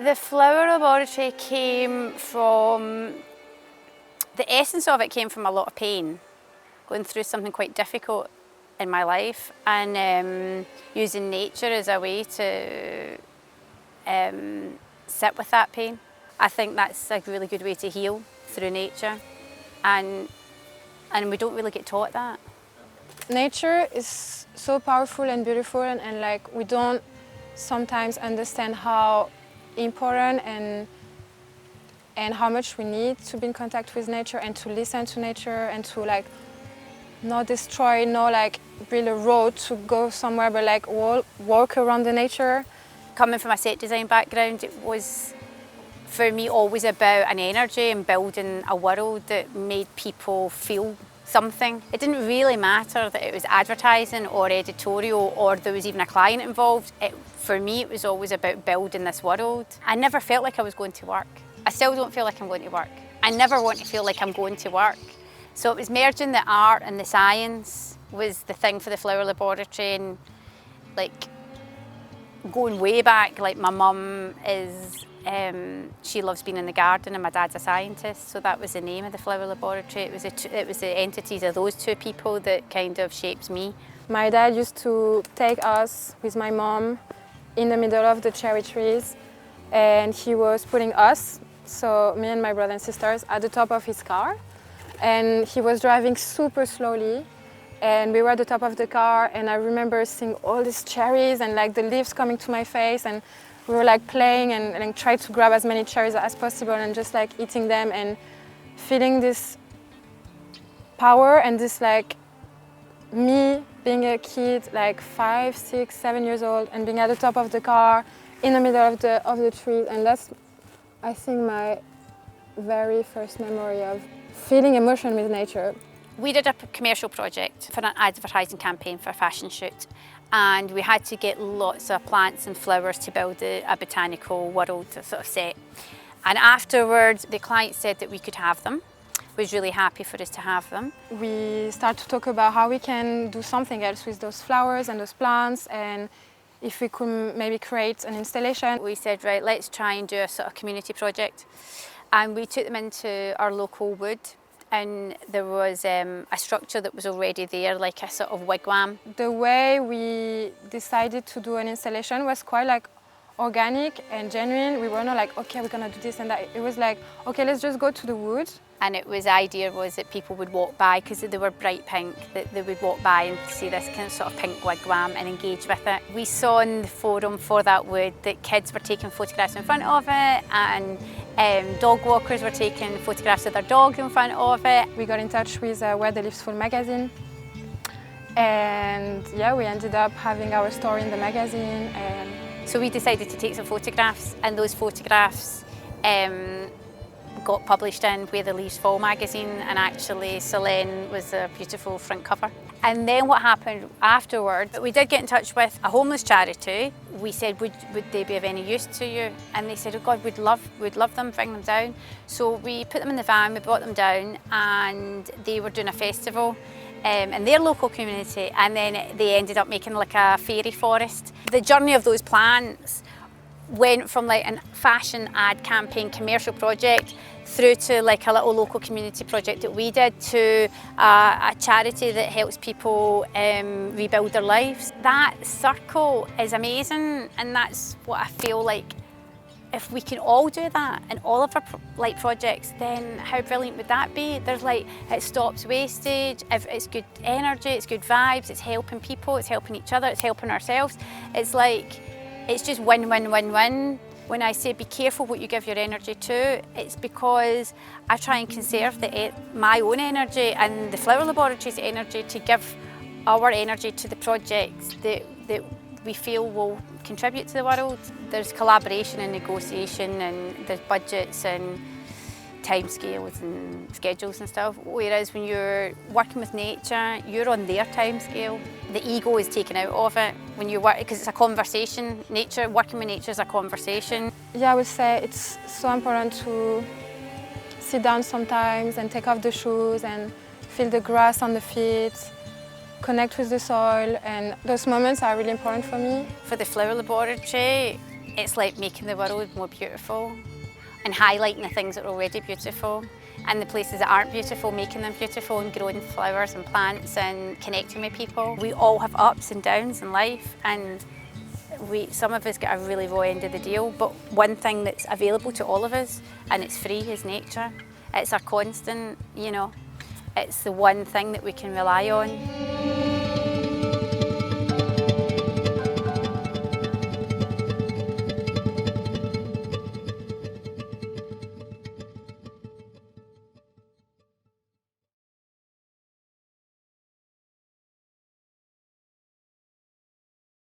The flower laboratory came from, the essence of it came from a lot of pain, going through something quite difficult in my life, and using nature as a way to sit with that pain. I think that's a really good way to heal, through nature, and we don't really get taught that. Nature is so powerful and beautiful, and like we don't sometimes understand how important and how much we need to be in contact with nature and to listen to nature and to like not destroy, not like build a road to go somewhere, but like walk around the nature. Coming from a set design background, it was for me always about an energy and building a world that made people feel something. It didn't really matter that it was advertising or editorial or there was even a client involved. For me, it was always about building this world. I never felt like I was going to work. I still don't feel like I'm going to work. I never want to feel like I'm going to work. So it was merging the art and the science was the thing for the flower laboratory, and like going way back, like my mum is, she loves being in the garden and my dad's a scientist, so that was the name of the flower laboratory. It was the entities of those two people that kind of shaped me. My dad used to take us with my mom in the middle of the cherry trees, and he was putting us, so me and my brother and sisters, at the top of his car, and he was driving super slowly, and we were at the top of the car, and I remember seeing all these cherries and like the leaves coming to my face, and we were like playing and trying to grab as many cherries as possible and just like eating them and feeling this power and this like me being a kid like 5, 6, 7 years old and being at the top of the car in the middle of the trees, and that's I think my very first memory of feeling emotion with nature. We did a commercial project for an advertising campaign for a fashion shoot, and we had to get lots of plants and flowers to build a botanical world sort of set. And afterwards, the client said that we could have them. Was really happy for us to have them. We started to talk about how we can do something else with those flowers and those plants, and if we could maybe create an installation. We said, right, let's try and do a sort of community project. And we took them into our local wood, and there was a structure that was already there, like a sort of wigwam. The way we decided to do an installation was quite like organic and genuine. We were not like, okay, we're gonna do this and that. It was like, okay, let's just go to the wood. And the idea was that people would walk by, because they were bright pink, that they would walk by and see this kind of sort of pink wigwam and engage with it. We saw in the forum for that wood that kids were taking photographs in front of it, and dog walkers were taking photographs of their dog in front of it. We got in touch with Where the Leaves Fall magazine, and yeah, we ended up having our story in the magazine. And so we decided to take some photographs, and those photographs got published in Where the Leaves Fall magazine, and actually Selene was a beautiful front cover. And then what happened afterwards, we did get in touch with a homeless charity. We said, would they be of any use to you? And they said, oh God, we'd love them, bring them down. So we put them in the van, we brought them down, and they were doing a festival in their local community, and then they ended up making like a fairy forest. The journey of those plants went from like a fashion ad campaign commercial project through to like a little local community project that we did to a charity that helps people rebuild their lives. That circle is amazing, and that's what I feel like if we can all do that in all of our projects, then how brilliant would that be? There's like, it stops wastage, it's good energy, it's good vibes, it's helping people, it's helping each other, it's helping ourselves. It's like, it's just win, win, win, win. When I say be careful what you give your energy to, it's because I try and conserve my own energy and the flower laboratory's energy to give our energy to the projects that we feel will contribute to the world. There's collaboration and negotiation, and there's budgets and timescales and schedules and stuff. Whereas when you're working with nature, you're on their timescale. The ego is taken out of it when you work, because it's a conversation. Working with nature is a conversation. Yeah, I would say it's so important to sit down sometimes and take off the shoes and feel the grass on the feet, connect with the soil, and those moments are really important for me. For the flower laboratory, It's like making the world more beautiful and highlighting the things that are already beautiful, and the places that aren't beautiful, making them beautiful, and growing flowers and plants and connecting with people. We all have ups and downs in life, and some of us get a really raw end of the deal, but one thing that's available to all of us, and it's free, is nature. It's a constant, you know, it's the one thing that we can rely on.